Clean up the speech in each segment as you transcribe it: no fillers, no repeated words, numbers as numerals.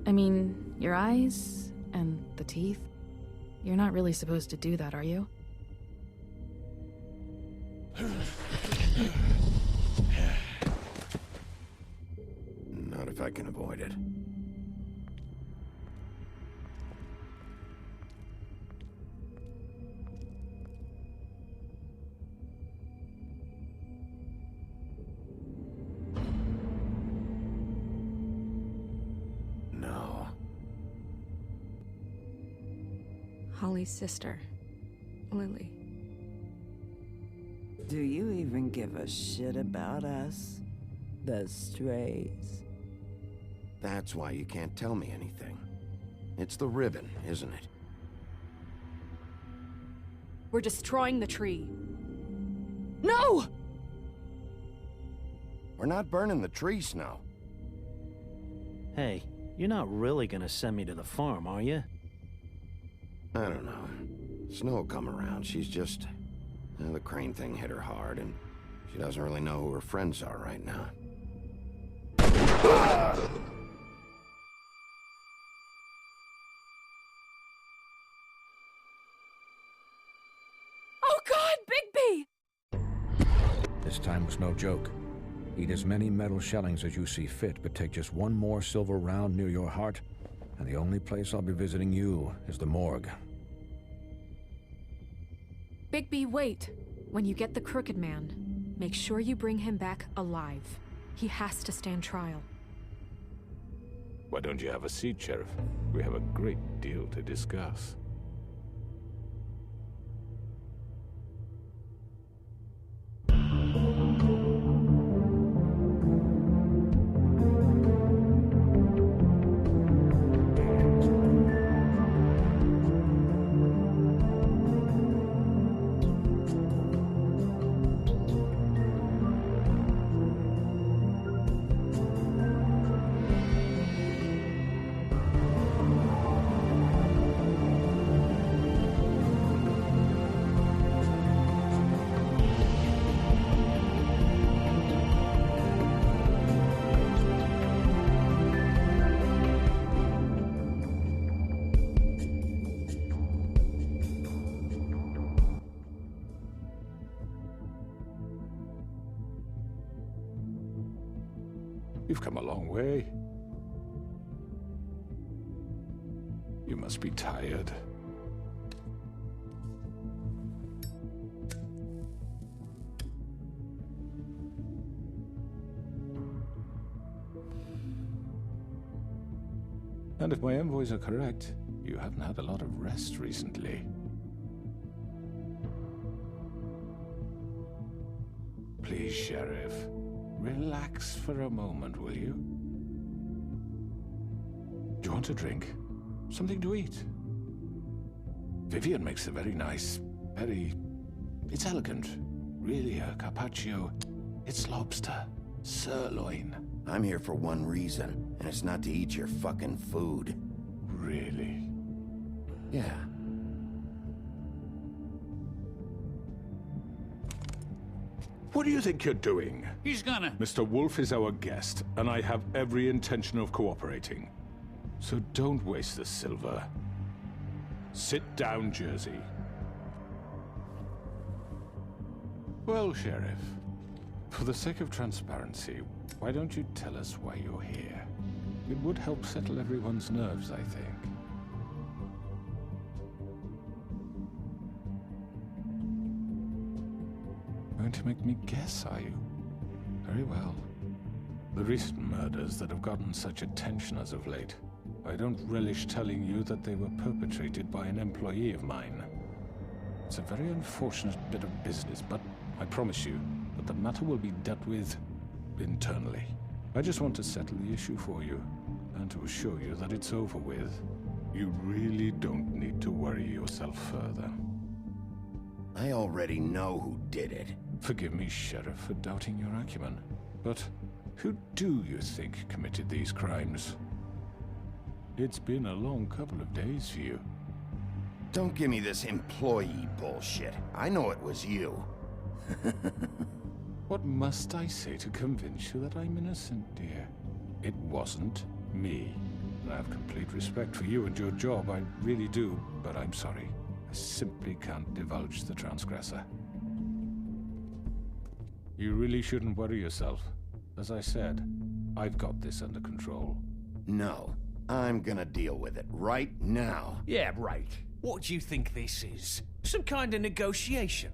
I mean, your eyes and the teeth. You're not really supposed to do that, are you? Not if I can avoid it. No. Holly's sister, Lily. Do you even give a shit about us? The strays? That's why you can't tell me anything. It's the ribbon, isn't it? We're destroying the tree. No! We're not burning the tree, Snow. Hey, you're not really gonna send me to the farm, are you? I don't know. Snow will come around. She's just... the crane thing hit her hard, and she doesn't really know who her friends are right now. Oh God, Bigby! This time was no joke. Eat as many metal shellings as you see fit, but take just one more silver round near your heart, and the only place I'll be visiting you is the morgue. Bigby, wait. When you get the Crooked Man, make sure you bring him back alive. He has to stand trial. Why don't you have a seat, Sheriff? We have a great deal to discuss. You've come a long way. You must be tired. And if my envoys are correct, you haven't had a lot of rest recently. Please, Sheriff. Relax for a moment, will you? Do you want a drink? Something to eat? Vivian makes a very nice, it's elegant. Really a carpaccio. It's lobster. Sirloin. I'm here for one reason, and it's not to eat your fucking food. Really? Yeah. What do you think you're doing? He's gonna... Mr. Wolf is our guest, and I have every intention of cooperating. So don't waste the silver. Sit down, Jersey. Well, Sheriff, for the sake of transparency, why don't you tell us why you're here? It would help settle everyone's nerves, I think. Going to make me guess, are you? Very well. The recent murders that have gotten such attention as of late, I don't relish telling you that they were perpetrated by an employee of mine. It's a very unfortunate bit of business, but I promise you that the matter will be dealt with internally. I just want to settle the issue for you, and to assure you that it's over with. You really don't need to worry yourself further. I already know who did it. Forgive me, Sheriff, for doubting your acumen, but who do you think committed these crimes? It's been a long couple of days for you. Don't give me this employee bullshit. I know it was you. What must I say to convince you that I'm innocent, dear? It wasn't me. I have complete respect for you and your job, I really do, but I'm sorry. I simply can't divulge the transgressor. You really shouldn't worry yourself. As I said, I've got this under control. No, I'm gonna deal with it right now. Yeah, right. What do you think this is? Some kind of negotiation?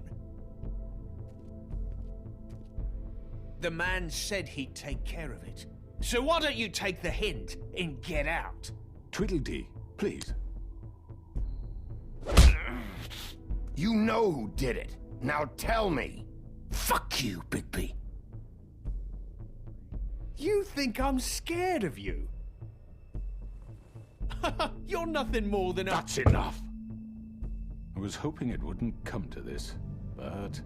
The man said he'd take care of it. So why don't you take the hint and get out? Tweedledee, please. You know who did it. Now tell me. Fuck you, Bigby. You think I'm scared of you? You're nothing more than a... That's enough! I was hoping it wouldn't come to this, but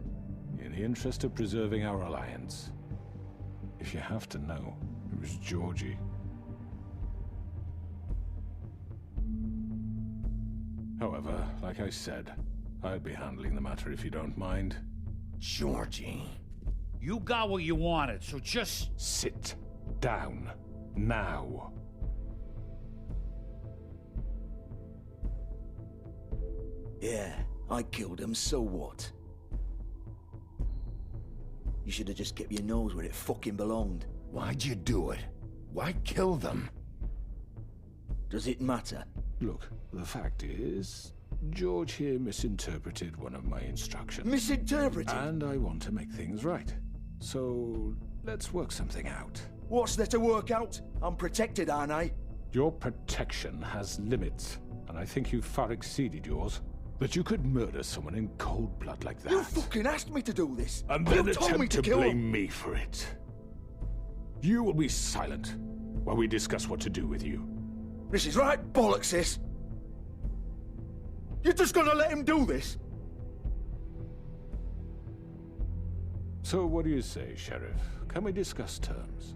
in the interest of preserving our alliance, if you have to know, it was Georgie. However, like I said, I'll be handling the matter if you don't mind. Georgie. You got what you wanted, so just... Sit down. Now. Yeah, I killed him, so what? You should have just kept your nose where it fucking belonged. Why'd you do it? Why kill them? Does it matter? Look, the fact is, George here misinterpreted one of my instructions. Misinterpreted? And I want to make things right. So, let's work something out. What's there to work out? I'm protected, aren't I? Your protection has limits, and I think you've far exceeded yours. That you could murder someone in cold blood like that. You fucking asked me to do this! And then you told me attempt to kill blame him. me for it. You will be silent while we discuss what to do with you. This is right bollocks, sis. You're just gonna let him do this? So what do you say, Sheriff? Can we discuss terms?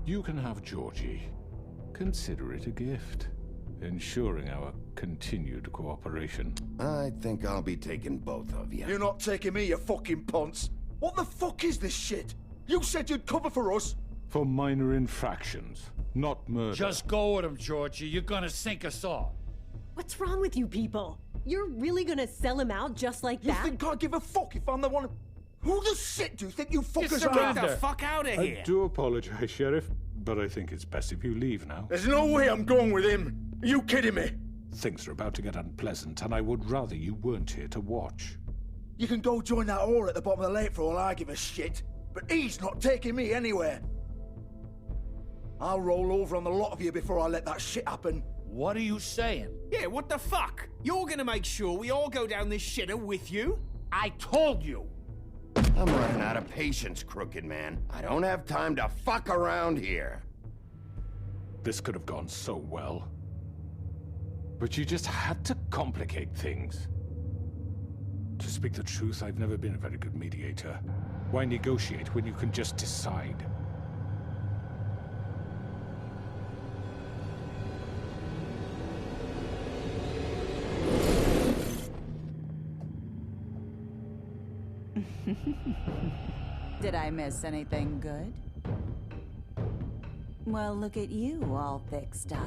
You can have Georgie. Consider it a gift, ensuring our continued cooperation. I think I'll be taking both of you. You're not taking me, you fucking ponce. What the fuck is this shit? You said you'd cover for us. For minor infractions, not murder. Just go with him, Georgie. You're gonna sink us all. What's wrong with you people? You're really gonna sell him out just like You that? think I give a fuck if I'm the one... Who the shit do you think you fuckers Get are? the fuck out of here! I do apologize, Sheriff, but I think it's best if you leave now. There's no way I'm going with him. Are you kidding me? Things are about to get unpleasant, and I would rather you weren't here to watch. You can go join that whore at the bottom of the lake for all I give a shit. But he's not taking me anywhere. I'll roll over on the lot of you before I let that shit happen. What are you saying? Yeah, what the fuck? You're gonna make sure we all go down this shitter with you? I told you. I'm running out of patience, crooked man. I don't have time to fuck around here. This could have gone so well. But you just had to complicate things. To speak the truth, I've never been a very good mediator. Why negotiate when you can just decide? Did I miss anything good? Well, look at you, all fixed up.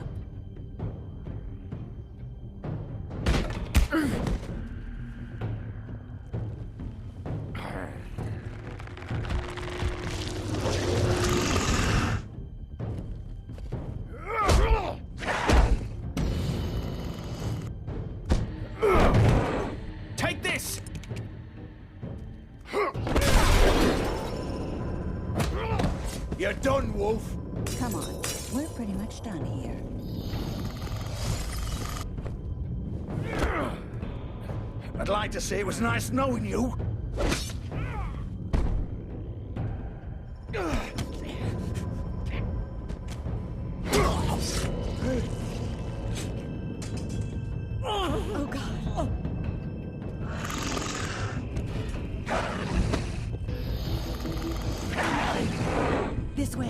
Take this! You're done, Wolf. Come on, we're pretty much done here. I'd like to say it was nice knowing you. Oh, God. This way.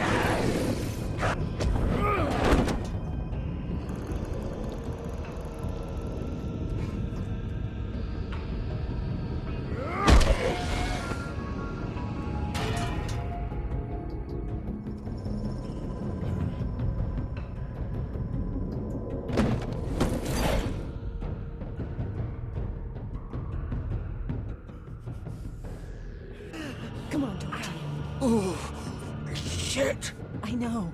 Come on, don't cry. Oh, shit! I know.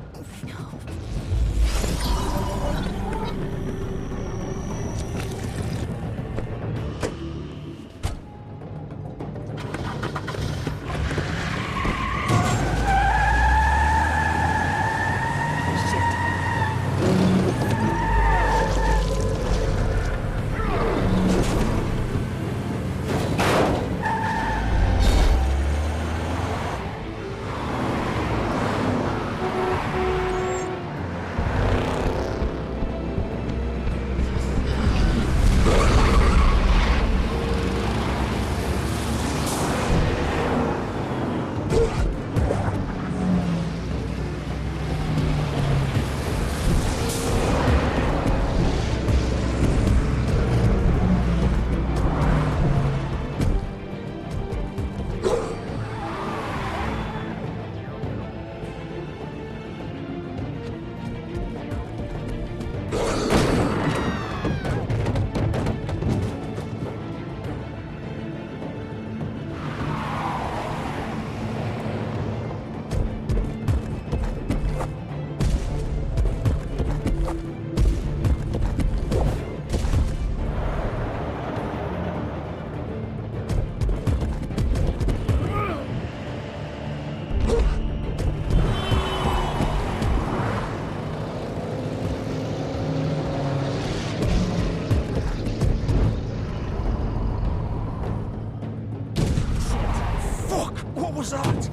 was that?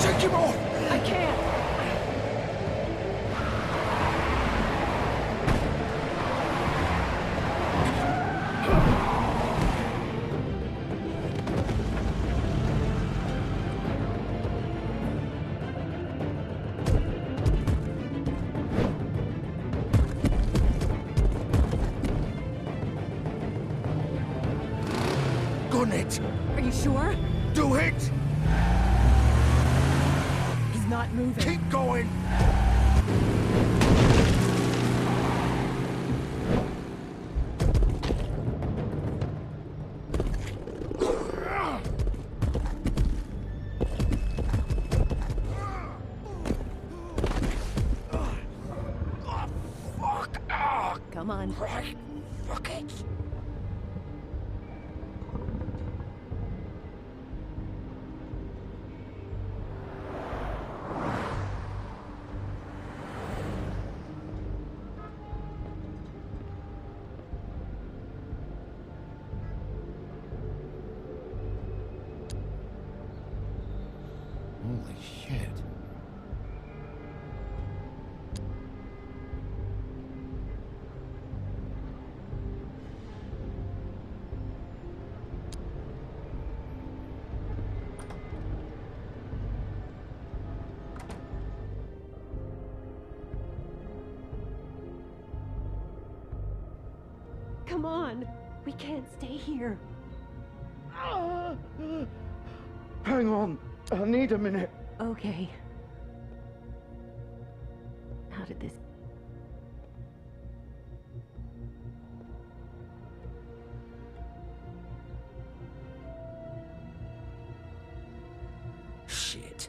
Take him off! I can't! Gun it! Are you sure? Do it! He's not moving. Keep going! Come on. Right. Fuck it. Holy shit. Come on. We can't stay here. Hang on. I need a minute. Okay. How did this... Shit.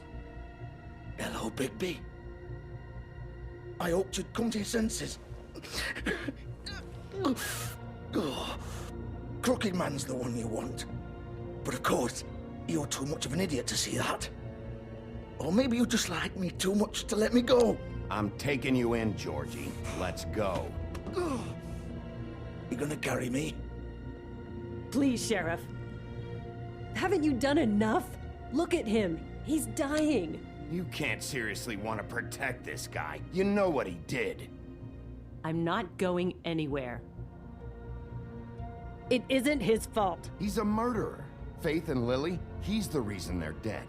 Hello, Bigby. I hoped you'd come to your senses. Oh, Crooked Man's the one you want. But of course, you're too much of an idiot to see that. Or maybe you just like me too much to let me go. I'm taking you in, Georgie. Let's go. You gonna carry me? Please, Sheriff. Haven't you done enough? Look at him. He's dying. You can't seriously want to protect this guy. You know what he did. I'm not going anywhere. It isn't his fault. He's a murderer. Faith and Lily, he's the reason they're dead.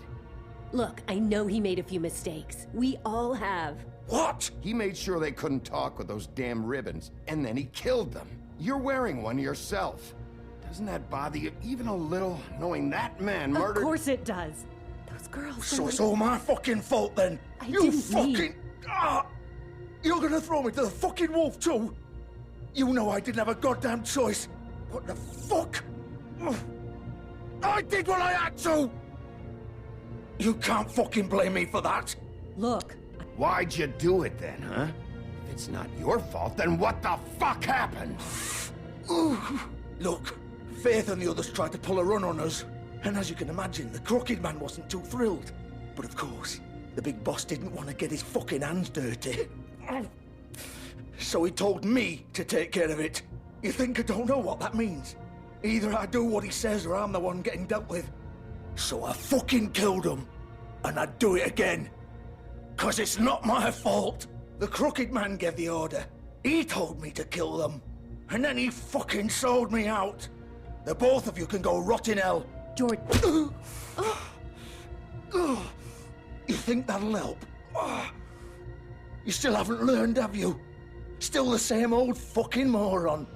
Look, I know he made a few mistakes. We all have. What? He made sure they couldn't talk with those damn ribbons, and then he killed them. You're wearing one yourself. Doesn't that bother you even a little, knowing that man murdered— Of course it does. Those girls. So it's all my fucking fault then. You fucking. You're gonna throw me to the fucking wolf too? You know I didn't have a goddamn choice. What the fuck? I did what I had to! You can't fucking blame me for that. Look. Why'd you do it then, huh? If it's not your fault, then what the fuck happened? Look, Faith and the others tried to pull a run on us. And as you can imagine, the Crooked Man wasn't too thrilled. But of course, the big boss didn't want to get his fucking hands dirty. So he told me to take care of it. You think I don't know what that means? Either I do what he says or I'm the one getting dealt with. So I fucking killed him. And I'd do it again. 'Cause it's not my fault. The Crooked Man gave the order. He told me to kill them. And then he fucking sold me out. The both of you can go rot in hell. George. You think that'll help? You still haven't learned, have you? Still the same old fucking moron.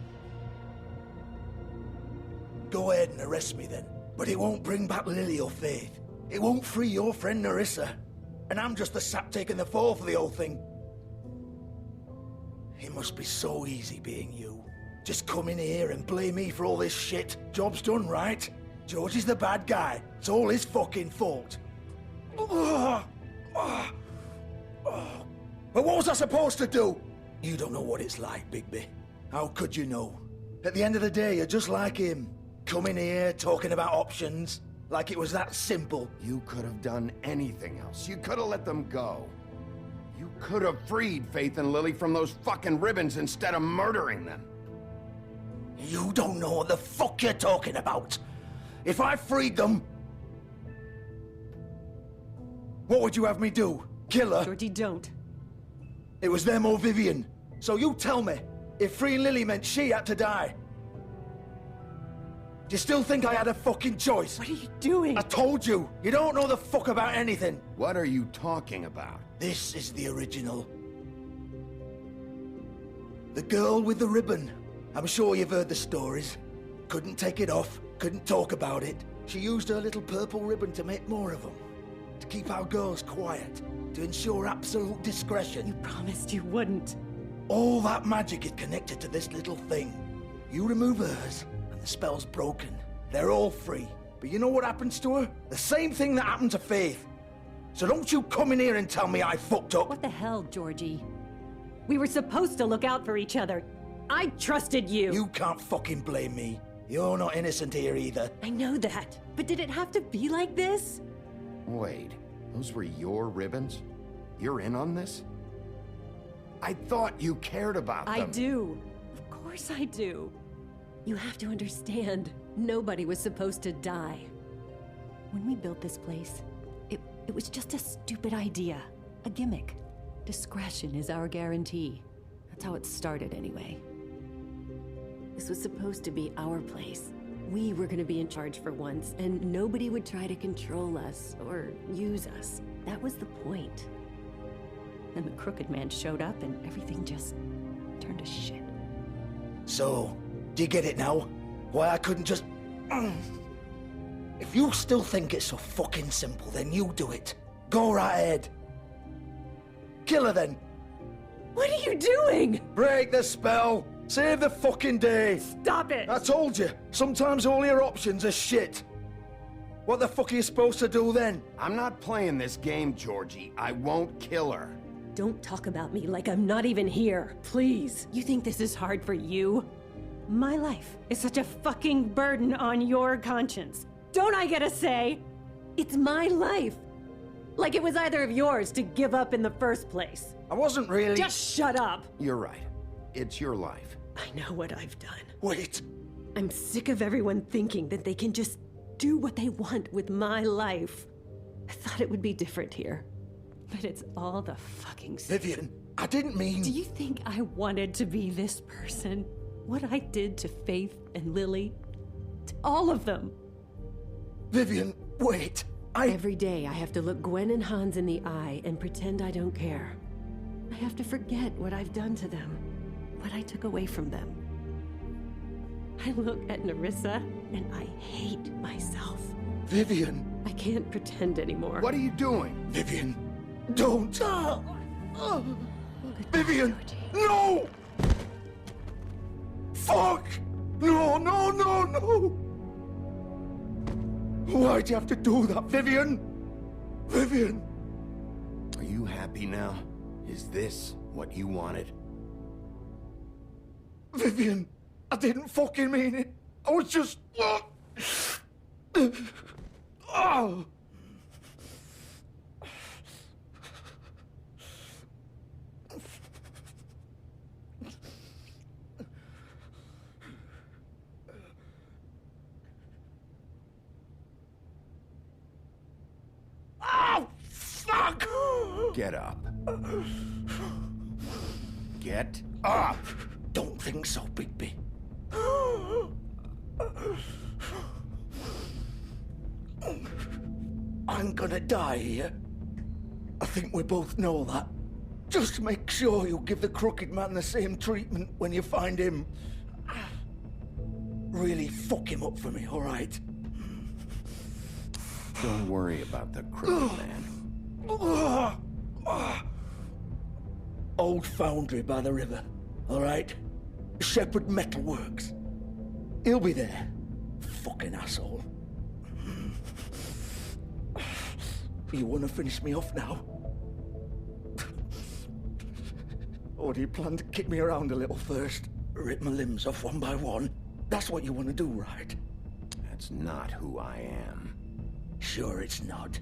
Go ahead and arrest me then. But it won't bring back Lily or Faith. It won't free your friend Nerissa. And I'm just the sap taking the fall for the whole thing. It must be so easy being you. Just come in here and blame me for all this shit. Job's done, right? George is the bad guy. It's all his fucking fault. But what was I supposed to do? You don't know what it's like, Bigby. How could you know? At the end of the day, you're just like him. Coming here, talking about options. Like it was that simple. You could have done anything else. You could have let them go. You could have freed Faith and Lily from those fucking ribbons instead of murdering them. You don't know what the fuck you're talking about. If I freed them... What would you have me do? Kill her? Georgie, don't. It was them or Vivian. So you tell me, if freeing Lily meant she had to die. Do you still think I had a fucking choice? What are you doing? I told you, you don't know the fuck about anything. What are you talking about? This is the original. The girl with the ribbon. I'm sure you've heard the stories. Couldn't take it off, couldn't talk about it. She used her little purple ribbon to make more of them. To keep our girls quiet. To ensure absolute discretion. You promised you wouldn't. All that magic is connected to this little thing. You remove hers, and the spell's broken. They're all free. But you know what happens to her? The same thing that happened to Faith. So don't you come in here and tell me I fucked up. What the hell, Georgie? We were supposed to look out for each other. I trusted you. You can't fucking blame me. You're not innocent here either. I know that. But did it have to be like this? Wait, those were your ribbons? You're in on this? I thought you cared about them. I do. Of course I do. You have to understand, nobody was supposed to die. When we built this place, it was just a stupid idea. A gimmick. Discretion is our guarantee. That's how it started anyway. This was supposed to be our place. We were gonna be in charge for once, and nobody would try to control us or use us. That was the point. Then the Crooked Man showed up and everything just turned to shit. So, do you get it now? Why I couldn't just... If you still think it's so fucking simple, then you do it. Go right ahead. Kill her then. What are you doing? Break the spell. Save the fucking day. Stop it. I told you, sometimes all your options are shit. What the fuck are you supposed to do then? I'm not playing this game, Georgie. I won't kill her. Don't talk about me like I'm not even here, please. You think this is hard for you? My life is such a fucking burden on your conscience. Don't I get a say? It's my life. Like it was either of yours to give up in the first place. I wasn't really... Just shut up. You're right. It's your life. I know what I've done. Wait. I'm sick of everyone thinking that they can just do what they want with my life. I thought it would be different here. But it's all the fucking same. Vivian, I didn't mean... Do you think I wanted to be this person? What I did to Faith and Lily? To all of them? Vivian, wait. Every day I have to look Gwen and Hans in the eye and pretend I don't care. I have to forget what I've done to them. What I took away from them. I I look at Nerissa and I hate myself. Vivian! I can't pretend anymore. What are you doing? Vivian! Don't! Vivian! No! Fuck! No, no, no, no! Why'd you have to do that, Vivian? Vivian! Are you happy now? Is this what you wanted? Vivian! I didn't fucking mean it. I was just... Oh! Oh, fuck! Get up. Get up! Don't think so, Bigby. I'm gonna die here. I think we both know that. Just make sure you give the crooked man the same treatment when you find him. Really fuck him up for me, all right? Don't worry about the crooked man. Old foundry by the river, all right? Shepherd Metalworks. He'll be there. Fucking asshole. You want to finish me off now? Or do you plan to kick me around a little first? Rip my limbs off one by one? That's what you want to do, right? That's not who I am. Sure it's not.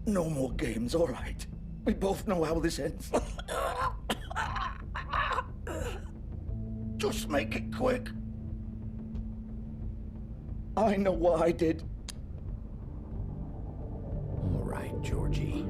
No more games, all right? We both know how this ends. Just make it quick. I know what I did. All right, Georgie.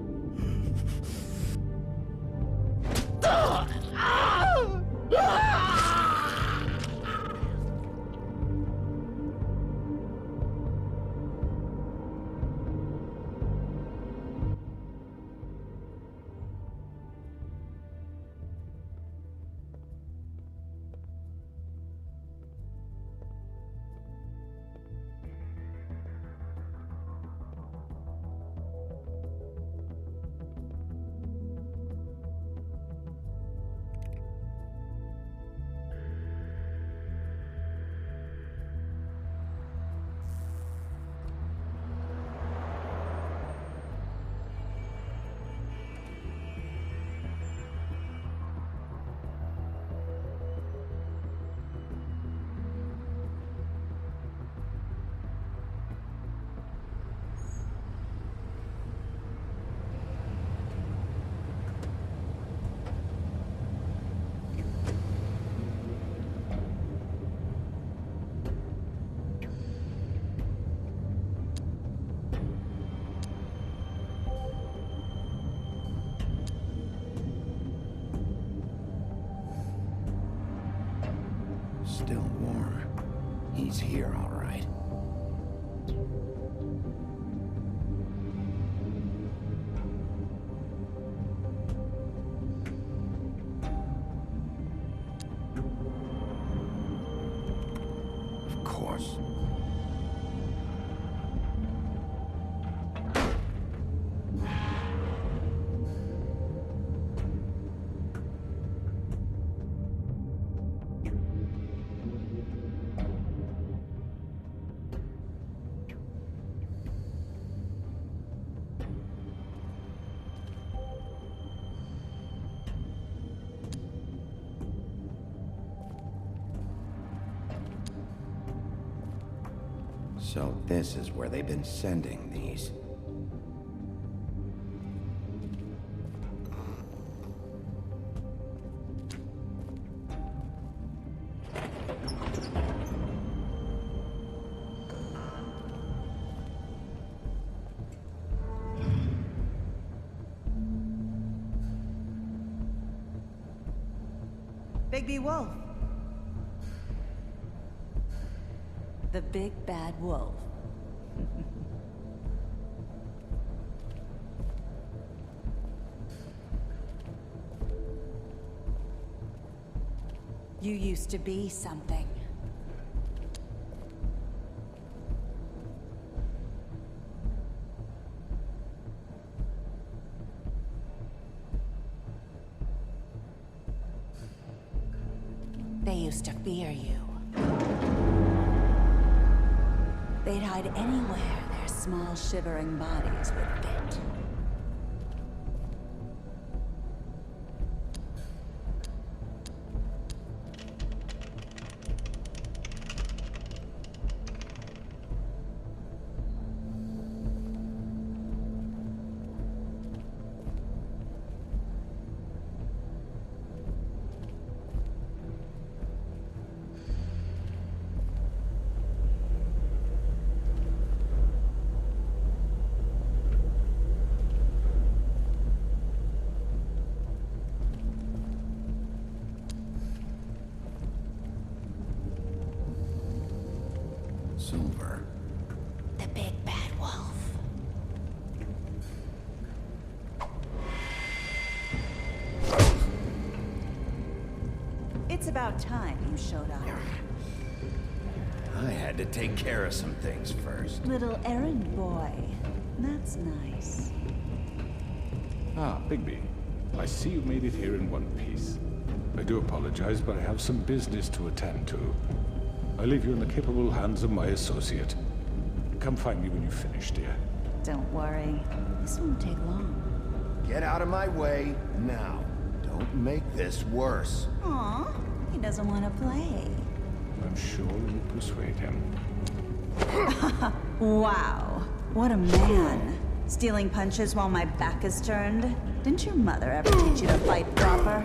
Still warm. He's here, all right. Of course. So this is where they've been sending these. Bigby Wolf. The big bad wolf. You used to be something. They used to fear you. They'd hide anywhere their small, shivering bodies would fit. Silver. The big bad wolf. It's about time you showed up. I had to take care of some things first. Little errand boy. That's nice. Ah, Bigby. I see you made it here in one piece. I do apologize, but I have some business to attend to. I leave you in the capable hands of my associate. Come find me when you finish, dear. Don't worry. This won't take long. Get out of my way now. Don't make this worse. Aw, he doesn't want to play. I'm sure you'll persuade him. Wow, what a man. Stealing punches while my back is turned? Didn't your mother ever teach you to fight proper?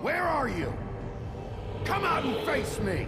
Where are you? Come out and face me!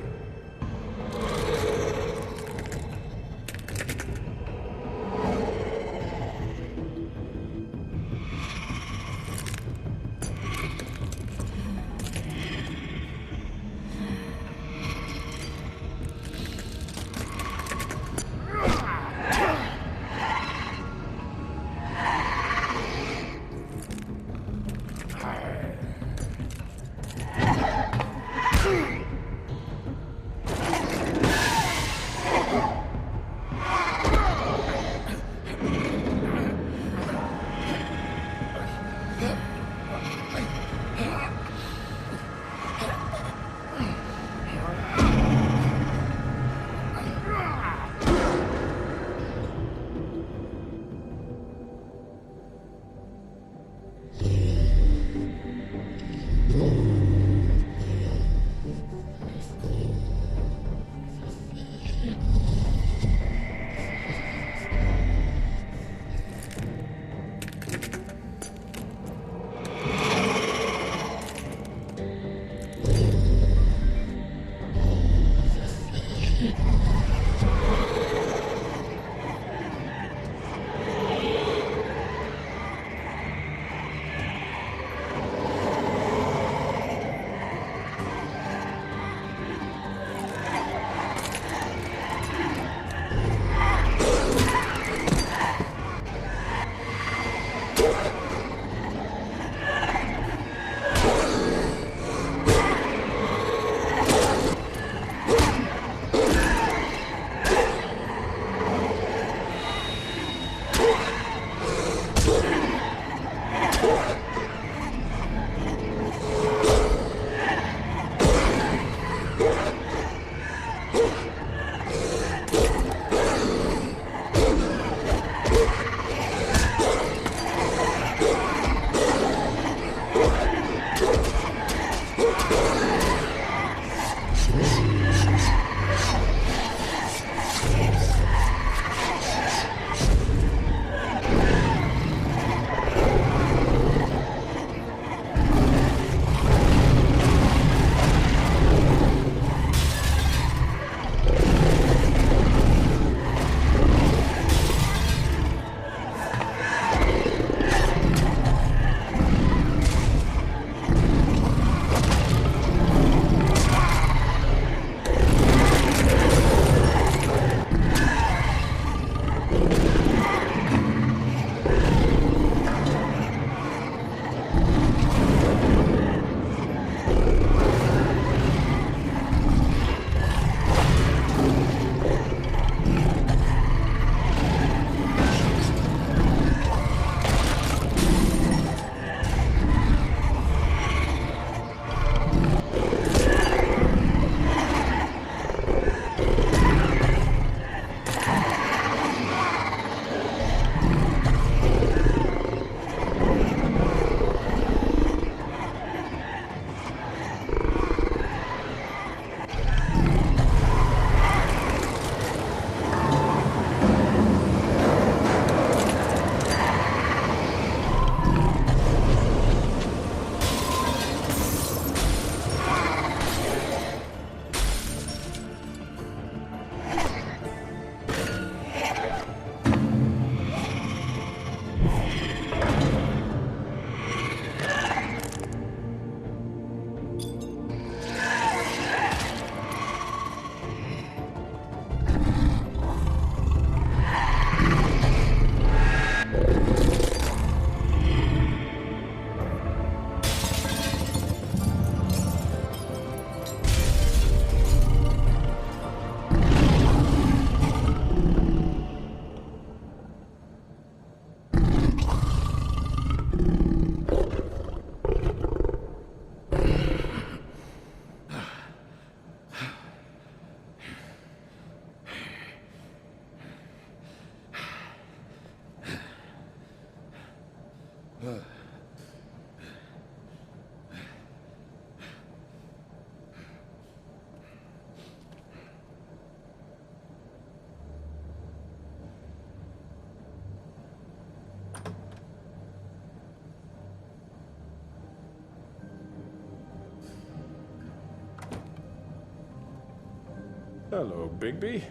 Hello, Bigby.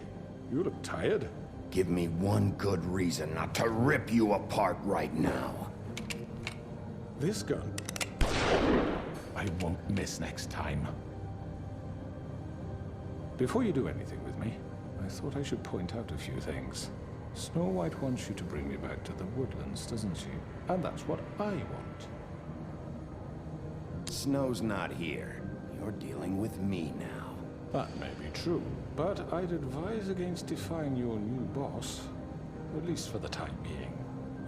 You look tired. Give me one good reason not to rip you apart right now. This gun. I won't miss next time. Before you do anything with me, I thought I should point out a few things. Snow White wants you to bring me back to the woodlands, doesn't she? And that's what I want. Snow's not here. You're dealing with me now. That may be true, but I'd advise against defying your new boss, at least for the time being.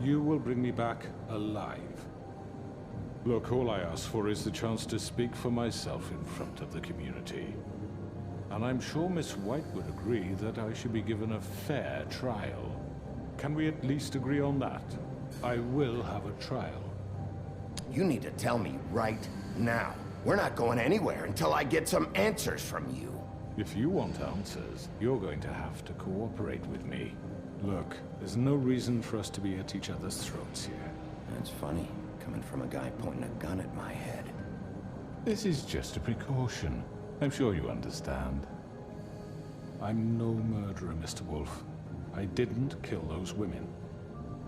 You will bring me back alive. Look, all I ask for is the chance to speak for myself in front of the community. And I'm sure Miss White would agree that I should be given a fair trial. Can we at least agree on that? I will have a trial. You need to tell me right now. We're not going anywhere until I get some answers from you. If you want answers, you're going to have to cooperate with me. Look, there's no reason for us to be at each other's throats here. That's funny, coming from a guy pointing a gun at my head. This is just a precaution. I'm sure you understand. I'm no murderer, Mr. Wolf. I didn't kill those women.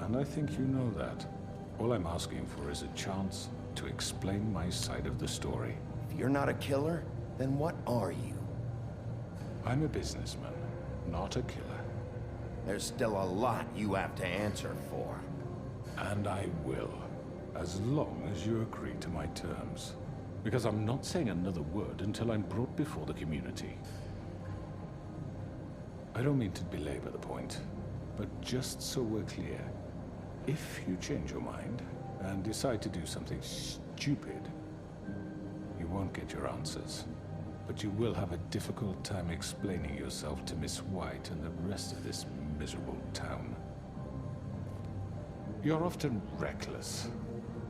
And I think you know that. All I'm asking for is a chance to explain my side of the story. If you're not a killer, then what are you? I'm a businessman, not a killer. There's still a lot you have to answer for. And I will, as long as you agree to my terms. Because I'm not saying another word until I'm brought before the community. I don't mean to belabor the point, but just so we're clear, if you change your mind and decide to do something stupid, you won't get your answers. But you will have a difficult time explaining yourself to Miss White and the rest of this miserable town. You're often reckless,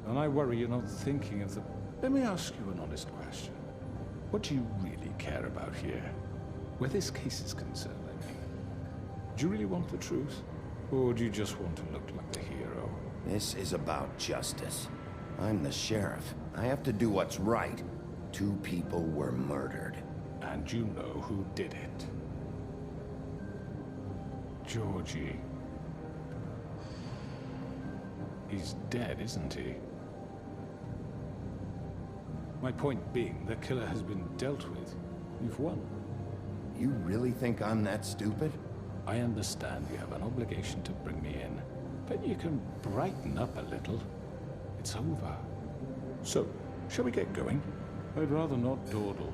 and I worry you're not thinking of the... Let me ask you an honest question. What do you really care about here? Where this case is concerned, I mean. Do you really want the truth? Or do you just want to look like the hero? This is about justice. I'm the sheriff. I have to do what's right. 2 people were murdered. And you know who did it. Georgie. He's dead, isn't he? My point being, the killer has been dealt with. You've won. You really think I'm that stupid? I understand you have an obligation to bring me in, but you can brighten up a little. It's over. So, shall we get going? I'd rather not dawdle.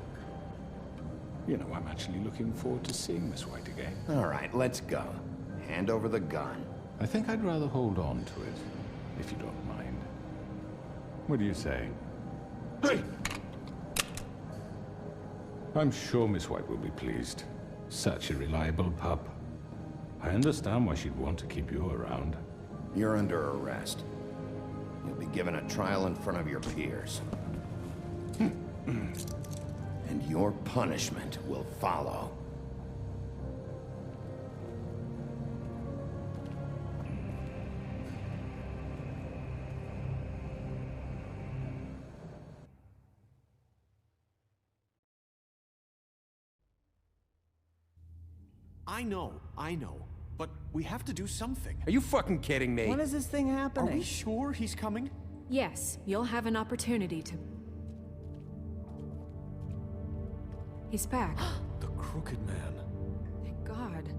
You know, I'm actually looking forward to seeing Miss White again. All right, let's go. Hand over the gun. I think I'd rather hold on to it, if you don't mind. What do you say? Hey! I'm sure Miss White will be pleased. Such a reliable pup. I understand why she'd want to keep you around. You're under arrest. You'll be given a trial in front of your peers. And your punishment will follow. I know. But we have to do something. Are you fucking kidding me? When is this thing happening? Are we sure he's coming? Yes, you'll have an opportunity to... He's back. The Crooked Man. Thank God.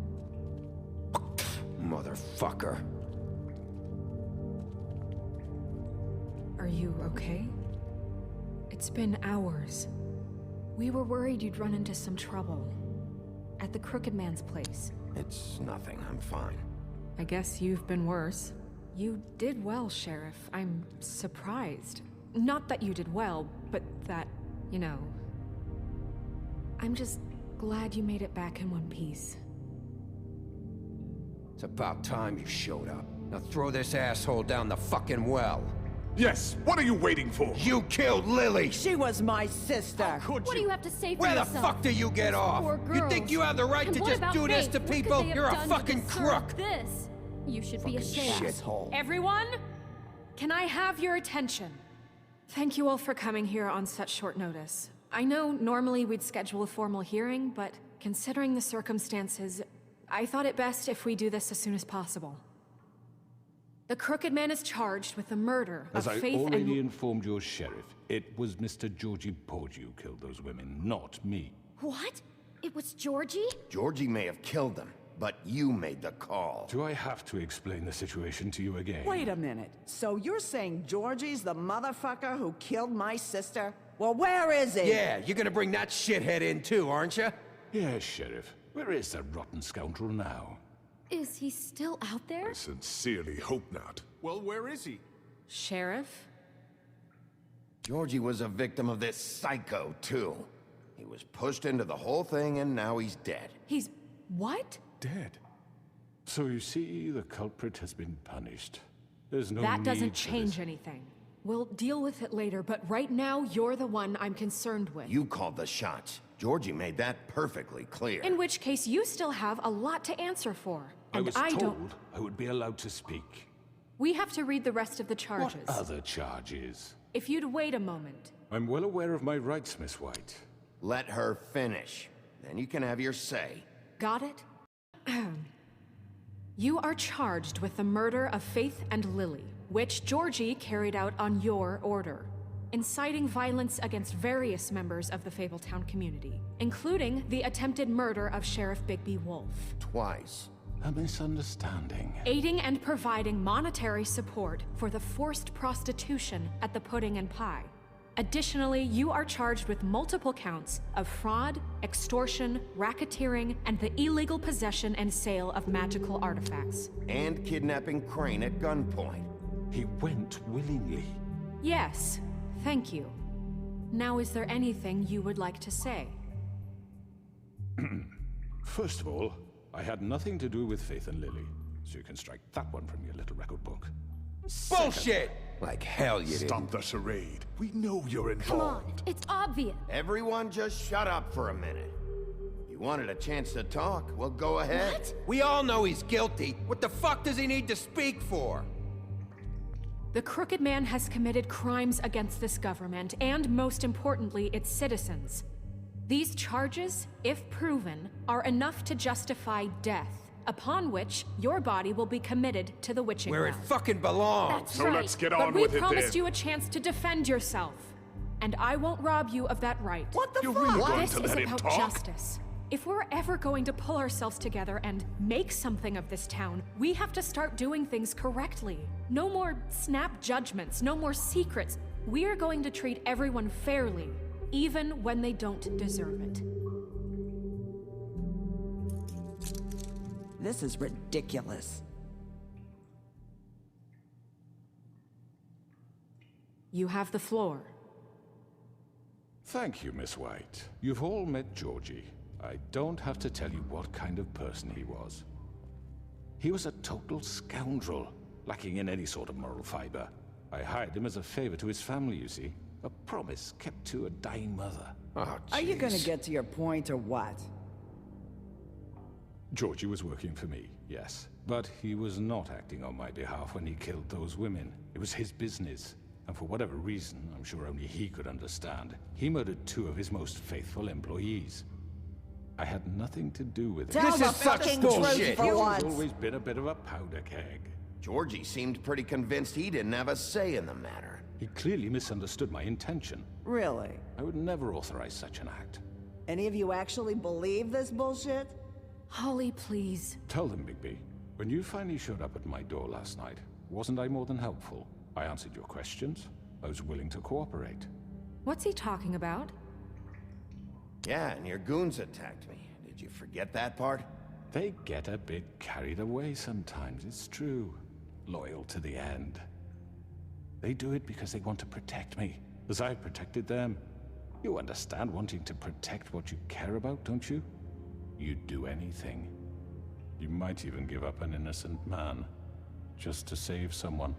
Motherfucker. Are you okay? It's been hours. We were worried you'd run into some trouble. At the Crooked Man's place. It's nothing. I'm fine. I guess you've been worse. You did well, Sheriff. I'm surprised. Not that you did well, but that, you know... I'm just glad you made it back in one piece. It's about time you showed up. Now throw this asshole down the fucking well. Yes, what are you waiting for? You killed Lily! She was my sister! What do you have to say for Where yourself? the fuck do you get off? You think you have the right And to what just about do this Faith? to What could people? they have You're a done to fucking deserve crook! This? You should be ashamed. Shithole. Everyone, can I have your attention? Thank you all for coming here on such short notice. I know normally we'd schedule a formal hearing, but considering the circumstances, I thought it best if we do this as soon as possible. The Crooked Man is charged with the murder of As I Faith already and... informed your sheriff, it was Mr. Georgie Porgy who killed those women, not me. What? It was Georgie? Georgie may have killed them, but you made the call. Do I have to explain the situation to you again? Wait a minute. So you're saying Georgie's the motherfucker who killed my sister? Well, where is he? Yeah, you're gonna bring that shithead in too, aren't you? Yes, Sheriff. Where is that rotten scoundrel now? Is he still out there? I sincerely hope not. Well, where is he? Sheriff? Georgie was a victim of this psycho, too. He was pushed into the whole thing, and now he's dead. He's... what? Dead. So you see, the culprit has been punished. There's no That doesn't need for change this. anything. We'll deal with it later, but right now, you're the one I'm concerned with. You called the shots. Georgie made that perfectly clear. In which case, you still have a lot to answer for. I And was I told don't... I would be allowed to speak. We have to read the rest of the charges. What other charges? If you'd wait a moment. I'm well aware of my rights, Miss White. Let her finish. Then you can have your say. Got it? You are charged with the murder of Faith and Lily, which Georgie carried out on your order, inciting violence against various members of the Fabletown community, including the attempted murder of Sheriff Bigby Wolf. Twice. A misunderstanding. Aiding and providing monetary support for the forced prostitution at the Pudding and Pie. Additionally, you are charged with multiple counts of fraud, extortion, racketeering, and the illegal possession and sale of magical artifacts. And kidnapping Crane at gunpoint. He went willingly. Yes, thank you. Now, is there anything you would like to say? First of all, I had nothing to do with Faith and Lily, so you can strike that one from your little record book. Bullshit! Like hell you Stop didn't. the charade. We know you're Come on, involved. it's obvious. Everyone just shut up for a minute. You wanted a chance to talk? Well, go ahead. What? We all know he's guilty. What the fuck does he need to speak for? The Crooked Man has committed crimes against this government, and most importantly, its citizens. These charges, if proven, are enough to justify death, upon which your body will be committed to the witching Where it well. fucking belongs. That's So right. let's get But on we with it promised then. you a chance to defend yourself, and I won't rob you of that right. What the You're fuck? really going This to is let him about talk? justice. If we're ever going to pull ourselves together and make something of this town, we have to start doing things correctly. No more snap judgments, no more secrets. We're going to treat everyone fairly, even when they don't deserve it. This is ridiculous. You have the floor. Thank you, Miss White. You've all met Georgie. I don't have to tell you what kind of person he was. He was a total scoundrel, lacking in any sort of moral fiber. I hired him as a favor to his family, you see. A promise kept to a dying mother. Oh, Are you gonna jeez. get to your point or what? Georgie was working for me, yes. But he was not acting on my behalf when he killed those women. It was his business. And for whatever reason, I'm sure only he could understand, he murdered 2 of his most faithful employees. I had nothing to do with it. Tell This the is such fucking bullshit. truth for He's once. always been a bit of a powder keg. Georgie seemed pretty convinced he didn't have a say in the matter. He clearly misunderstood my intention. Really? I would never authorize such an act. Any of you actually believe this bullshit? Holly, please. Tell them, Bigby. When you finally showed up at my door last night, wasn't I more than helpful? I answered your questions. I was willing to cooperate. What's he talking about? Yeah, and your goons attacked me. Did you forget that part? They get a bit carried away sometimes, it's true. Loyal to the end. They do it because they want to protect me, as I've protected them. You understand wanting to protect what you care about, don't you? You'd do anything. You might even give up an innocent man, just to save someone.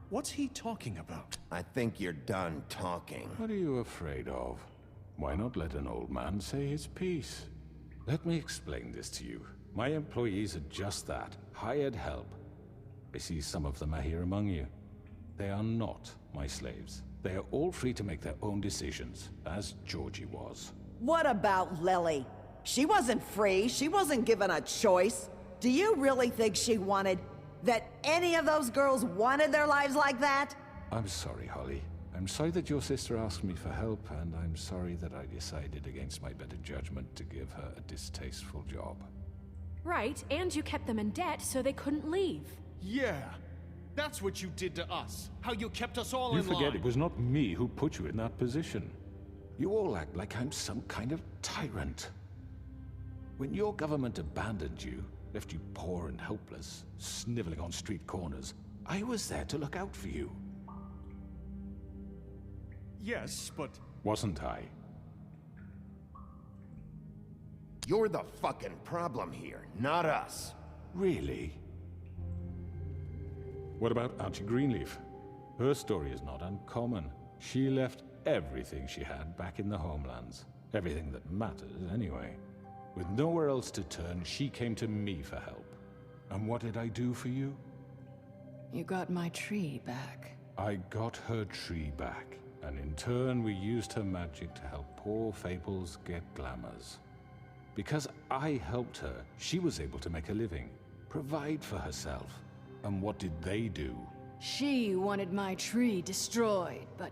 What's he talking about? I think you're done talking. What are you afraid of? Why not let an old man say his piece? Let me explain this to you. My employees are just that, hired help. I see some of them are here among you. They are not my slaves. They are all free to make their own decisions, as Georgie was. What about Lily? She wasn't free. She wasn't given a choice. Do you really think she wanted... that any of those girls wanted their lives like that? I'm sorry, Holly. I'm sorry that your sister asked me for help, and I'm sorry that I decided against my better judgment to give her a distasteful job. Right, and you kept them in debt so they couldn't leave. Yeah, that's what you did to us. How you kept us all in line. You forget it was not me who put you in that position. You all act like I'm some kind of tyrant. When your government abandoned you, left you poor and helpless, sniveling on street corners, I was there to look out for you. Yes, but... Wasn't I? You're the fucking problem here, not us. Really? What about Auntie Greenleaf? Her story is not uncommon. She left everything she had back in the homelands. Everything that matters, anyway. With nowhere else to turn, she came to me for help. And what did I do for you? You got my tree back. I got her tree back, and in turn we used her magic to help poor Fables get glamours. Because I helped her, she was able to make a living, provide for herself. And what did they do? She wanted my tree destroyed, but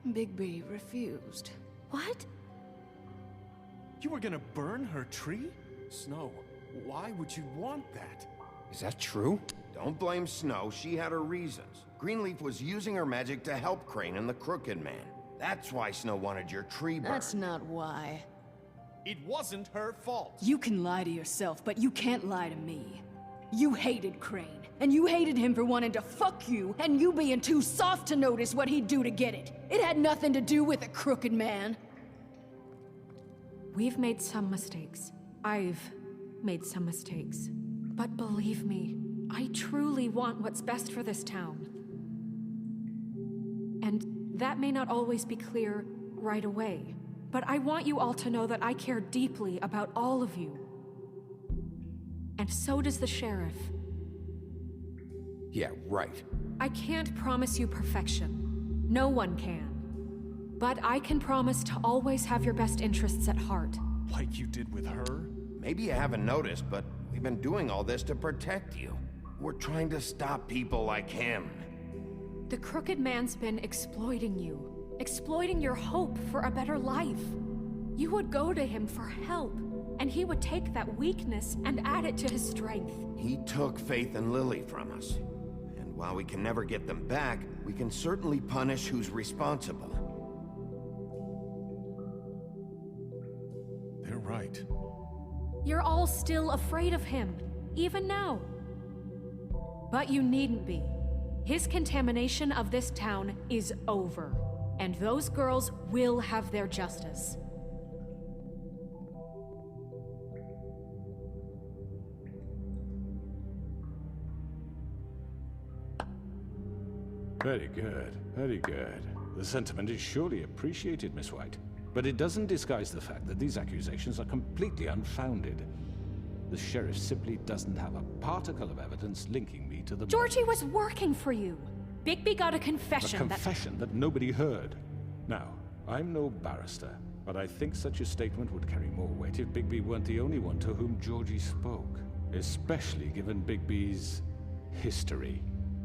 Bigby refused. What? You were gonna burn her tree? Snow, why would you want that? Is that true? Don't blame Snow, she had her reasons. Greenleaf was using her magic to help Crane and the Crooked Man. That's why Snow wanted your tree burned. That's not why. It wasn't her fault. You can lie to yourself, but you can't lie to me. You hated Crane, and you hated him for wanting to fuck you, and you being too soft to notice what he'd do to get it. It had nothing to do with the Crooked Man. We've made some mistakes. I've made some mistakes. But believe me, I truly want what's best for this town. And that may not always be clear right away, but I want you all to know that I care deeply about all of you. And so does the sheriff. Yeah, right. I can't promise you perfection. No one can. But I can promise to always have your best interests at heart. Like you did with her? Maybe you haven't noticed, but we've been doing all this to protect you. We're trying to stop people like him. The Crooked Man's been exploiting you. Exploiting your hope for a better life. You would go to him for help, and he would take that weakness and add it to his strength. He took Faith and Lily from us. And while we can never get them back, we can certainly punish who's responsible. They're right. You're all still afraid of him, even now. But you needn't be. His contamination of this town is over, and those girls will have their justice. Very good, very good. The sentiment is surely appreciated, Miss White. But it doesn't disguise the fact that these accusations are completely unfounded. The sheriff simply doesn't have a particle of evidence linking me to the... Georgie was working for you. Bigby got a confession A confession that nobody heard. Now, I'm no barrister, but I think such a statement would carry more weight if Bigby weren't the only one to whom Georgie spoke. Especially given Bigby's history.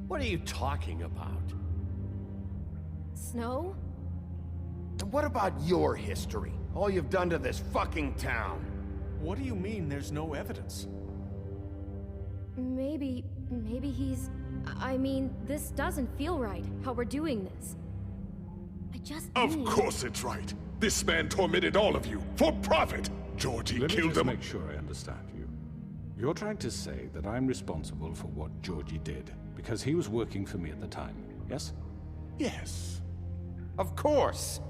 What are you talking about? Snow? And what about your history? All you've done to this fucking town? What do you mean there's no evidence? Maybe he's... I mean, this doesn't feel right, how we're doing this. I just Of course it's right. This man tormented all of you, for profit! Georgie Let me killed just him. make sure I understand you. You're trying to say that I'm responsible for what Georgie did, because he was working for me at the time, yes? Yes. Of course!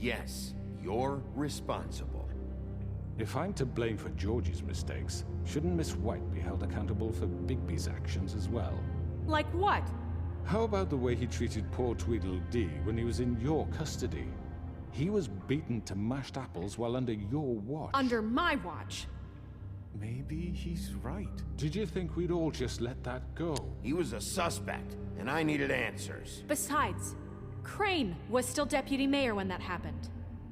Yes, you're responsible. If I'm to blame for Georgie's mistakes, shouldn't Miss White be held accountable for Bigby's actions as well? Like what? How about the way he treated poor Tweedledee when he was in your custody? He was beaten to mashed apples while under your watch. Under my watch. Maybe he's right. Did you think we'd all just let that go? He was a suspect, and I needed answers. Besides, Crane was still deputy mayor when that happened.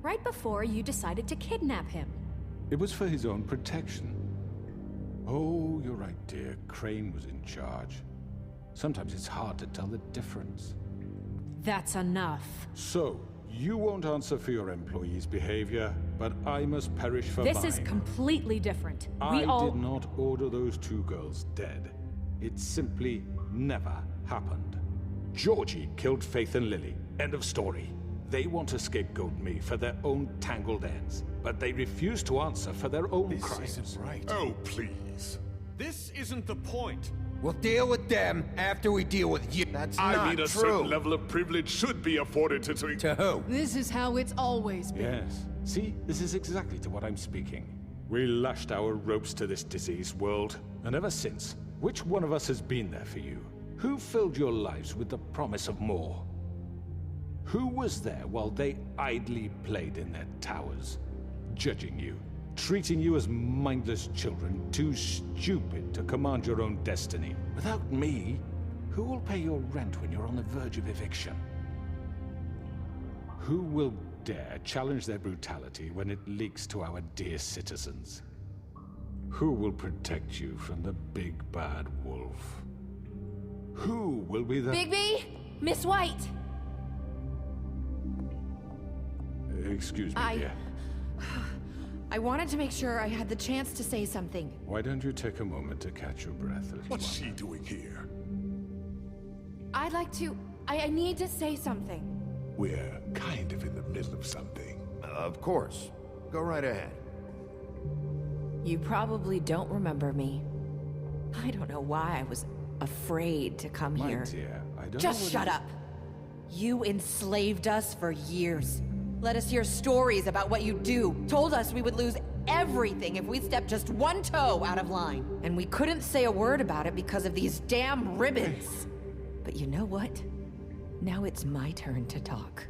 right before you decided to kidnap him. It was for his own protection. Oh, you're right, dear. Crane was in charge. Sometimes it's hard to tell the difference. That's enough. So, you won't answer for your employees' behavior, but I must perish for mine. This is completely different. I did not order those two girls dead. It simply never happened. Georgie killed Faith and Lily. End of story. They want to scapegoat me for their own tangled ends, but they refuse to answer for their own crimes. This isn't right. Oh, please. This isn't the point. We'll deal with them after we deal with you. That's I not mean, a true. certain level of privilege should be afforded to... To who? This is how it's always been. Yes. See, this is exactly to what I'm speaking. We lashed our ropes to this diseased world, and ever since, which one of us has been there for you? Who filled your lives with the promise of more? Who was there while they idly played in their towers, judging you, treating you as mindless children, too stupid to command your own destiny? Without me, who will pay your rent when you're on the verge of eviction? Who will dare challenge their brutality when it leaks to our dear citizens? Who will protect you from the big bad wolf? Who will be the... Bigby! Miss White! Excuse me, dear. I wanted to make sure I had the chance to say something. Why don't you take a moment to catch your breath, little What's one? she doing here? I'd like to... I need to say something. We're kind of in the middle of something. Of course. Go right ahead. You probably don't remember me. I don't know why I was afraid to come My here. dear, I don't Just know shut up. You enslaved us for years. Let us hear stories about what you do. Told us we would lose everything if we stepped just one toe out of line. And we couldn't say a word about it because of these damn ribbons. But you know what? Now it's my turn to talk.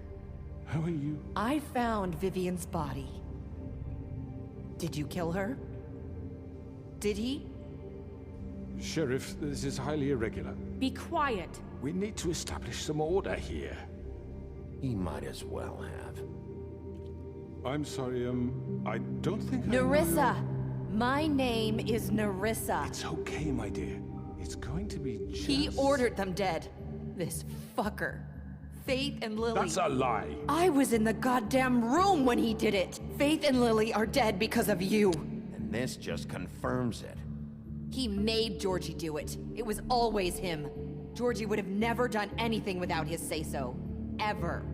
How are you? I found Vivian's body. Did you kill her? Did he? Sheriff, this is highly irregular. Be quiet. We need to establish some order here. He might as well have. I'm sorry, I don't think Nerissa! My name is Nerissa. It's okay, my dear. It's going to be just... He ordered them dead. This fucker. Faith and Lily. That's a lie. I was in the goddamn room when he did it. Faith and Lily are dead because of you. And this just confirms it. He made Georgie do it. It was always him. Georgie would have never done anything without his say-so. Ever.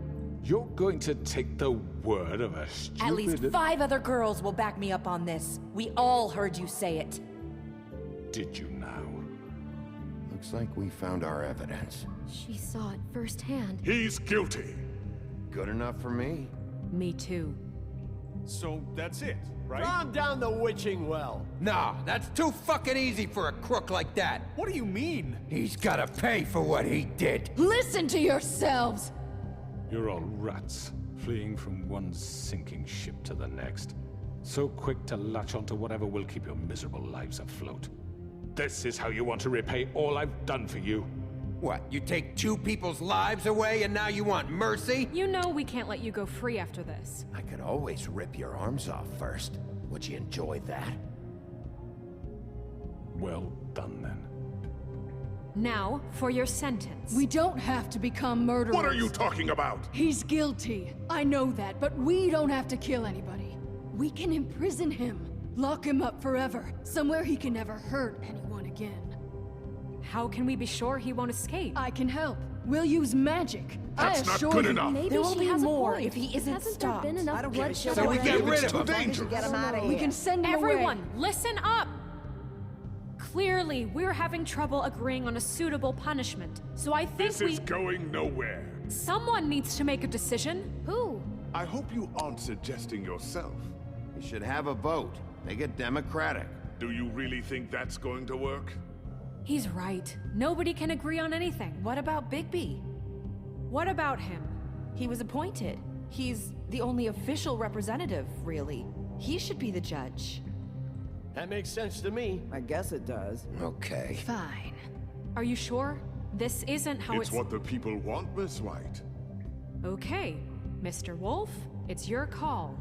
You're going to take the word of a stupid... At least 5 other girls will back me up on this. We all heard you say it. Did you now? Looks like we found our evidence. She saw it firsthand. He's guilty. Good enough for me. Me too. So that's it, right? Calm down the witching well. Nah, that's too fucking easy for a crook like that. What do you mean? He's gotta pay for what he did. Listen to yourselves! You're all rats, fleeing from one sinking ship to the next. So quick to latch onto whatever will keep your miserable lives afloat. This is how you want to repay all I've done for you? What, you take 2 people's lives away and now you want mercy? You know we can't let you go free after this. I could always rip your arms off first. Would you enjoy that? Well done, then. Now, for your sentence. We don't have to become murderers. What are you talking about? He's guilty. I know that, but we don't have to kill anybody. We can imprison him. Lock him up forever. Somewhere he can never hurt anyone again. How can we be sure he won't escape? I can help. We'll use magic. That's I not assure good you. enough. Maybe There will she be has more a point. if he isn't Hasn't stopped. there been enough I don't give a bloodshed shit. So we already? get rid It's of too him. dangerous. Get him out of here. We can send him Everyone, away. listen up! Clearly, we're having trouble agreeing on a suitable punishment. So I think This is going nowhere. someone needs to make a decision. Who? I hope you aren't suggesting yourself. We should have a vote. Make it democratic. Do you really think that's going to work? He's right. Nobody can agree on anything. What about Bigby? What about him? He was appointed. He's the only official representative, really. He should be the judge. That makes sense to me. I guess it does. Okay. Fine. Are you sure? This isn't how It's what the people want, Miss White. Okay. Mr. Wolf, it's your call.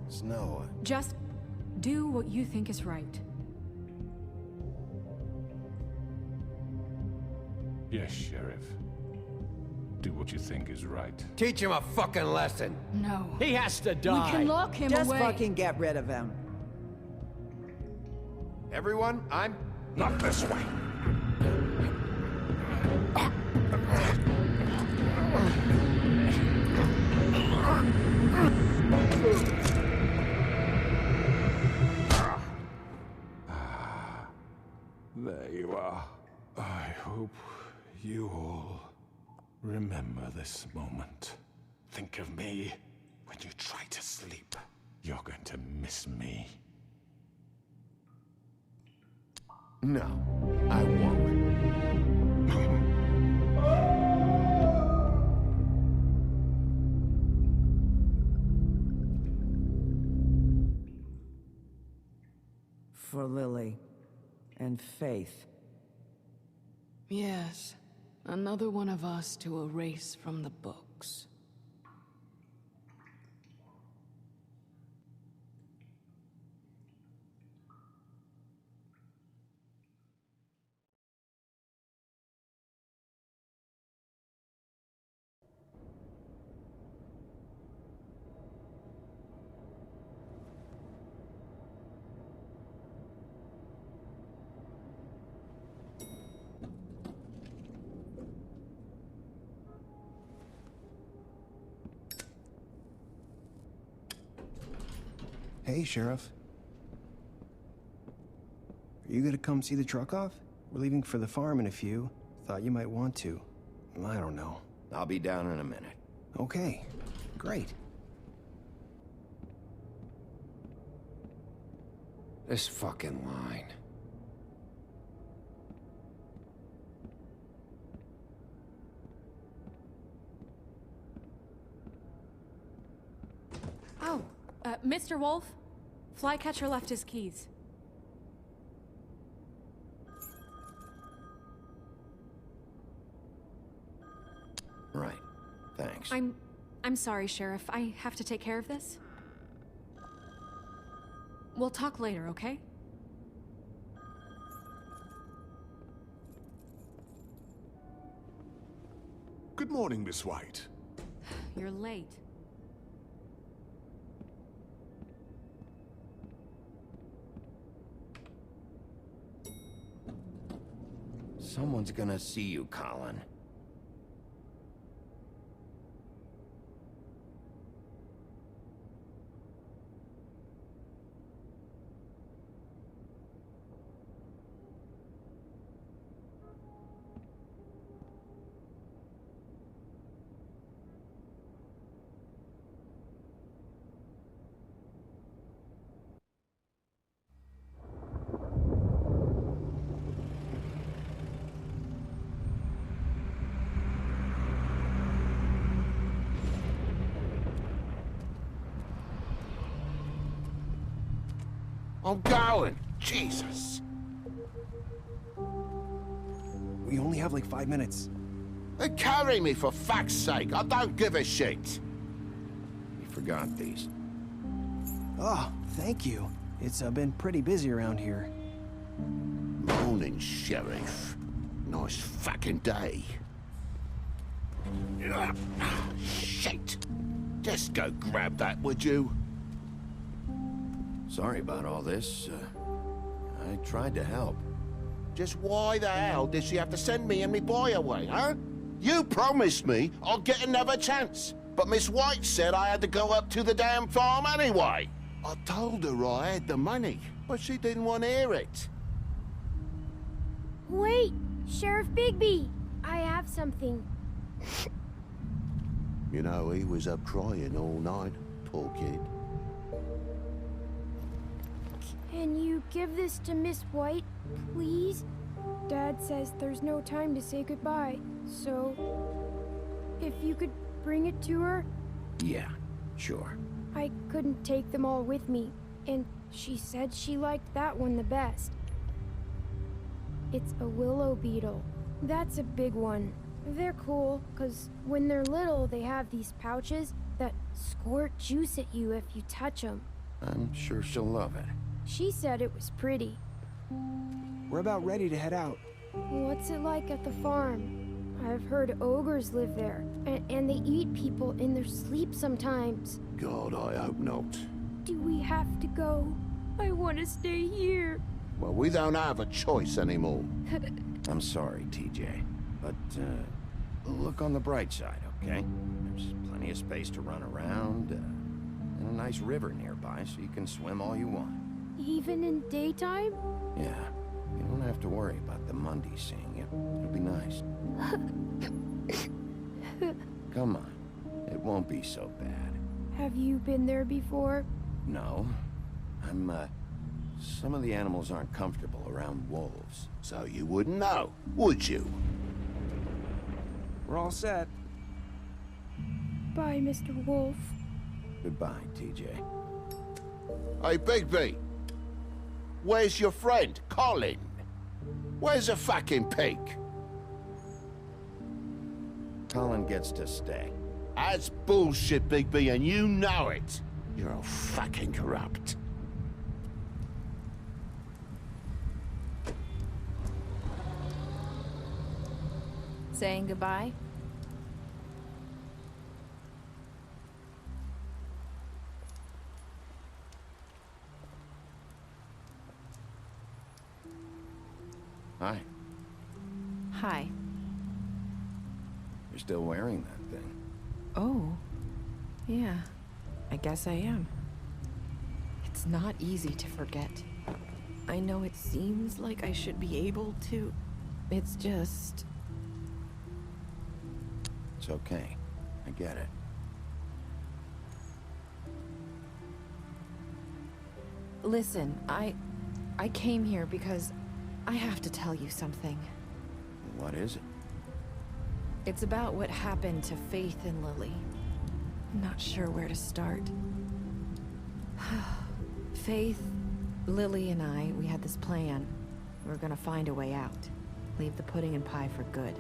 Snow. Just do what you think is right. Yes, Sheriff. Do what you think is right. Teach him a fucking lesson. No. He has to die. We can lock him Just away. fucking get rid of him. Everyone, I'm... Not this way. There you are. I hope you all remember this moment. Think of me when you try to sleep. You're going to miss me. No, I won't. For Lily and Faith. Yes, another one of us to erase from the books. Hey, Sheriff. Are you gonna come see the truck off? We're leaving for the farm in a few. Thought you might want to. I don't know. I'll be down in a minute. Okay, great. This fucking line. Oh, Mr. Wolf? Flycatcher left his keys. Right. Thanks. I'm sorry, Sheriff. I have to take care of this. We'll talk later, okay? Good morning, Miss White. You're late. Someone's gonna see you, Colin. I'm going. Jesus. We only have like 5 minutes. Then carry me for fuck's sake. I don't give a shit. You forgot these. Oh, thank you. It's been pretty busy around here. Morning, Sheriff. Nice fucking day. Shit. Just go grab that, would you? Sorry about all this. I tried to help. Just why the hell did she have to send me and me boy away, huh? You promised me I'd get another chance, but Miss White said I had to go up to the damn farm anyway. I told her I had the money, but she didn't want to hear it. Wait, Sheriff Bigby! I have something. You know, he was up crying all night, poor kid. Can you give this to Miss White, please? Dad says there's no time to say goodbye, so if you could bring it to her? Yeah, sure. I couldn't take them all with me, and she said she liked that one the best. It's a willow beetle. That's a big one. They're cool, because when they're little, they have these pouches that squirt juice at you if you touch them. I'm sure she'll love it. She said it was pretty. We're about ready to head out. What's it like at the farm? I've heard ogres live there, and they eat people in their sleep sometimes. God, I hope not. Do we have to go? I want to stay here. Well, we don't have a choice anymore. I'm sorry, TJ, but look on the bright side, okay? There's plenty of space to run around, and a nice river nearby, so you can swim all you want. Even in daytime? Yeah, you don't have to worry about the Mundy seeing you. It'll be nice. Come on, it won't be so bad. Have you been there before? No, some of the animals aren't comfortable around wolves. So you wouldn't know, would you? We're all set. Bye, Mr. Wolf. Goodbye, TJ. Hey, Bigby. Where's your friend, Colin? Where's the fucking pig? Colin gets to stay. That's bullshit, Bigby, and you know it. You're all fucking corrupt. Saying goodbye? Hi. Hi. You're still wearing that thing. Oh. Yeah. I guess I am. It's not easy to forget. I know it seems like I should be able to. It's just... It's okay. I get it. Listen, I came here because I have to tell you something. What is it? It's about what happened to Faith and Lily. I'm not sure where to start. Faith, Lily, and I, we had this plan. We were gonna find a way out. Leave the pudding and pie for good.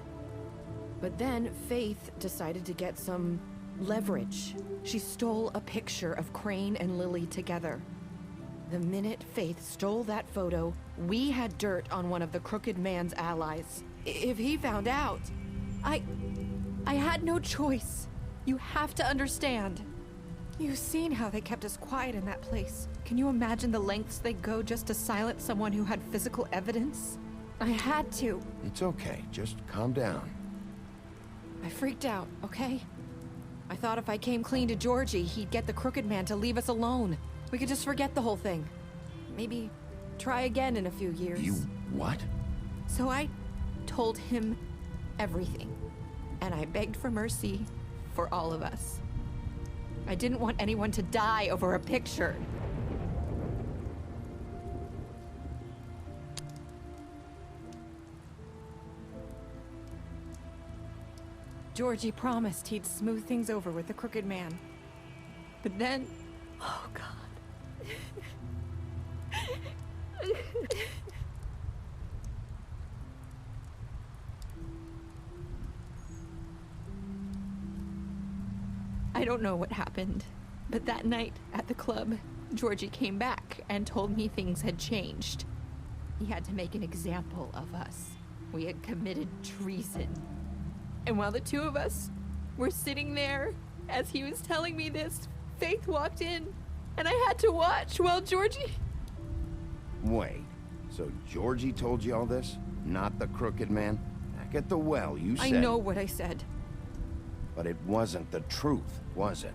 But then Faith decided to get some leverage. She stole a picture of Crane and Lily together. The minute Faith stole that photo, we had dirt on one of the Crooked Man's allies. If he found out, I had no choice. You have to understand. You've seen how they kept us quiet in that place. Can you imagine the lengths they go just to silence someone who had physical evidence? I had to. It's okay. Just calm down. I freaked out, okay? I thought if I came clean to Georgie, he'd get the Crooked Man to leave us alone. We could just forget the whole thing. Maybe try again in a few years. You what? So I told him everything. And I begged for mercy for all of us. I didn't want anyone to die over a picture. Georgie promised he'd smooth things over with the Crooked Man. But then... Oh, God. I don't know what happened, but that night at the club, Georgie came back and told me things had changed. He had to make an example of us. We had committed treason. And while the two of us were sitting there, as he was telling me this, Faith walked in, and I had to watch while Georgie... Wait, so Georgie told you all this? Not the Crooked Man? Back at the well, you said... I know what I said. But it wasn't the truth, was it?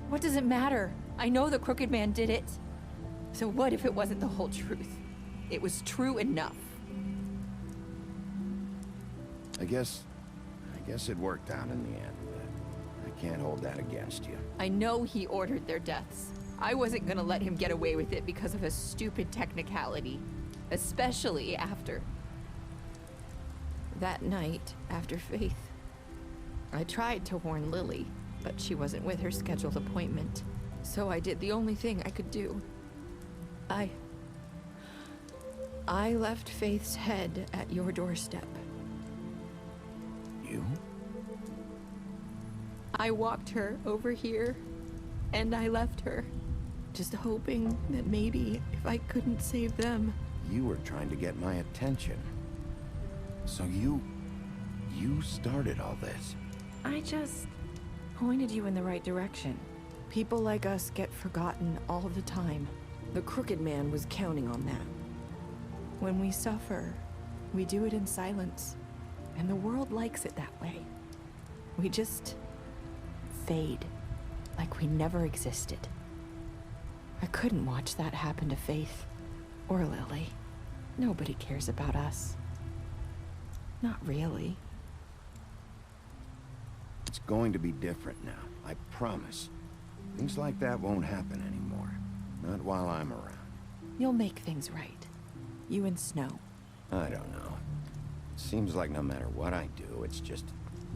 What does it matter? I know the Crooked Man did it. So what if it wasn't the whole truth? It was true enough. I guess it worked out in the end. I can't hold that against you. I know he ordered their deaths. I wasn't gonna let him get away with it because of a stupid technicality. Especially after... that night, after Faith. I tried to warn Lily, but she wasn't with her scheduled appointment. So I did the only thing I could do. I left Faith's head at your doorstep. You? I walked her over here, and I left her, just hoping that maybe if I couldn't save them. You were trying to get my attention. So you started all this. I just pointed you in the right direction. People like us get forgotten all the time. The Crooked Man was counting on that. When we suffer, we do it in silence, and the world likes it that way. We just fade, like we never existed. I couldn't watch that happen to Faith, or Lily. Nobody cares about us. Not really. It's going to be different now, I promise. Things like that won't happen anymore. Not while I'm around. You'll make things right. You and Snow. I don't know. Seems like no matter what I do, it's just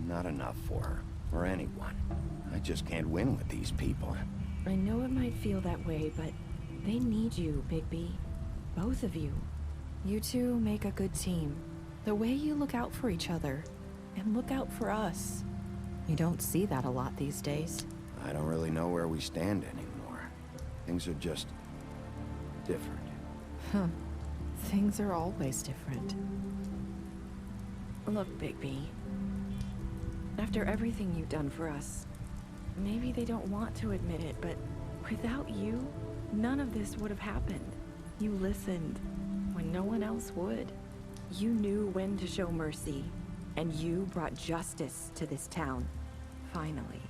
not enough for her, or anyone. I just can't win with these people. I know it might feel that way, but they need you, Bigby. Both of you. You two make a good team. The way you look out for each other, and look out for us. You don't see that a lot these days. I don't really know where we stand anymore. Things are just different. Huh. Things are always different. Look, Bigby. After everything you've done for us, maybe they don't want to admit it, but without you, none of this would have happened. You listened when no one else would. You knew when to show mercy, and you brought justice to this town. Finally.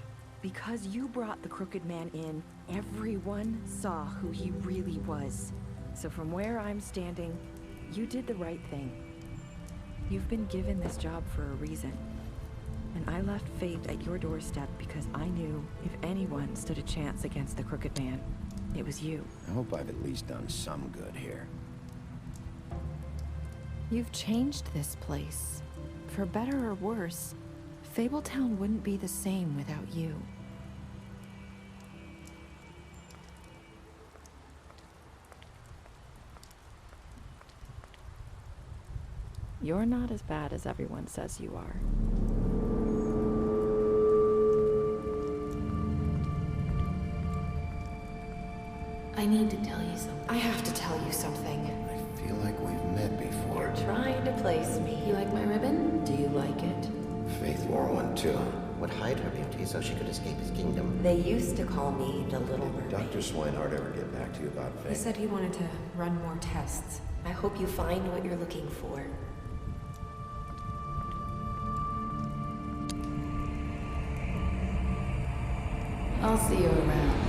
Because you brought the Crooked Man in, everyone saw who he really was. So from where I'm standing, you did the right thing. You've been given this job for a reason. And I left Faith at your doorstep because I knew if anyone stood a chance against the Crooked Man, it was you. I hope I've at least done some good here. You've changed this place. For better or worse, Fabletown wouldn't be the same without you. You're not as bad as everyone says you are. I need to tell you something. I have to tell you something. I feel like we've met before. You're trying to place me. You like my ribbon? Do you like it? Faith wore one too. Would hide her beauty so she could escape his kingdom. They used to call me the Little Mermaid. Dr. Swinehart ever get back to you about Faith? He said he wanted to run more tests. I hope you find what you're looking for. I'll see you around.